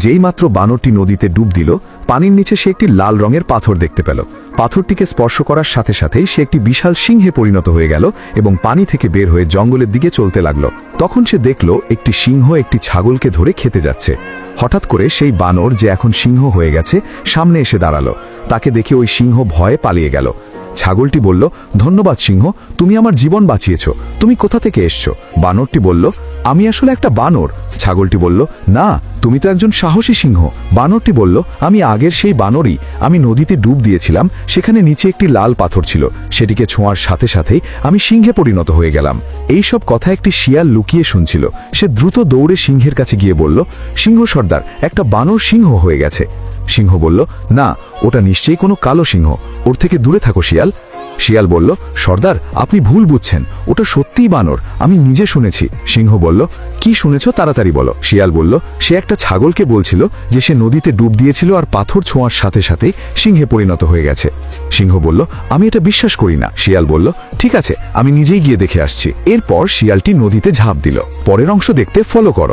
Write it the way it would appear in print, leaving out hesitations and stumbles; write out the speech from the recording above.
যেই মাত্র বানরটি নদীতে ডুব দিল, পানির নিচে সে একটি লাল রঙের পাথর দেখতে পেল। পাথরটিকে স্পর্শ করার সাথে সাথেই সে একটি বিশাল সিংহে পরিণত হয়ে গেল এবং পানি থেকে বের হয়ে জঙ্গলের দিকে চলতে লাগল। তখন সে দেখল একটি সিংহ একটি ছাগলকে ধরে খেতে যাচ্ছে। হঠাৎ করে সেই বানর, যে এখন সিংহ হয়ে গেছে, সামনে এসে দাঁড়ালো। তাকে দেখে ওই সিংহ ভয়ে পালিয়ে গেল। ছাগলটি বলল, ধন্যবাদ সিংহ, তুমি আমার জীবন বাঁচিয়েছ। তুমি কোথা থেকে এসছো? বানরটি বলল, আমি আসলে একটা বানর। ছাগলটি বলল, না, তুমি তো একজন সাহসী সিংহ। বানরটি বলল, আমি আগের সেই বানরই। আমি নদীতে ডুব দিয়েছিলাম, সেখানে নিচে একটি লাল পাথর ছিল। সেটিকে ছোঁয়ার সাথে সাথেই আমি সিংহে পরিণত হয়ে গেলাম। এই সব কথা একটি শিয়াল লুকিয়ে শুনছিল। সে দ্রুত দৌড়ে সিংহের কাছে গিয়ে বলল, সিংহ সর্দার, একটা বানর সিংহ হয়ে গেছে। সিংহ বলল, না, ওটা নিশ্চয়ই কোনো কালো সিংহ। ওর থেকে দূরে থাকো শিয়াল। শিয়াল বলল, সর্দার, আপনি ভুল বুঝছেন, ওটা সত্যিই বানর, আমি নিজে শুনেছি। সিংহ বলল, কি শুনেছ তাড়াতাড়ি বলো। শিয়াল বলল, সে একটা ছাগলকে বলছিল যে সে নদীতে ডুব দিয়েছিল আর পাথর ছোঁয়ার সাথে সাথেই সিংহে পরিণত হয়ে গেছে। সিংহ বলল, আমি এটা বিশ্বাস করি না। শিয়াল বলল, ঠিক আছে, আমি নিজেই গিয়ে দেখে আসছি। এরপর শিয়ালটি নদীতে ঝাঁপ দিল। পরের অংশ দেখতে ফলো করো।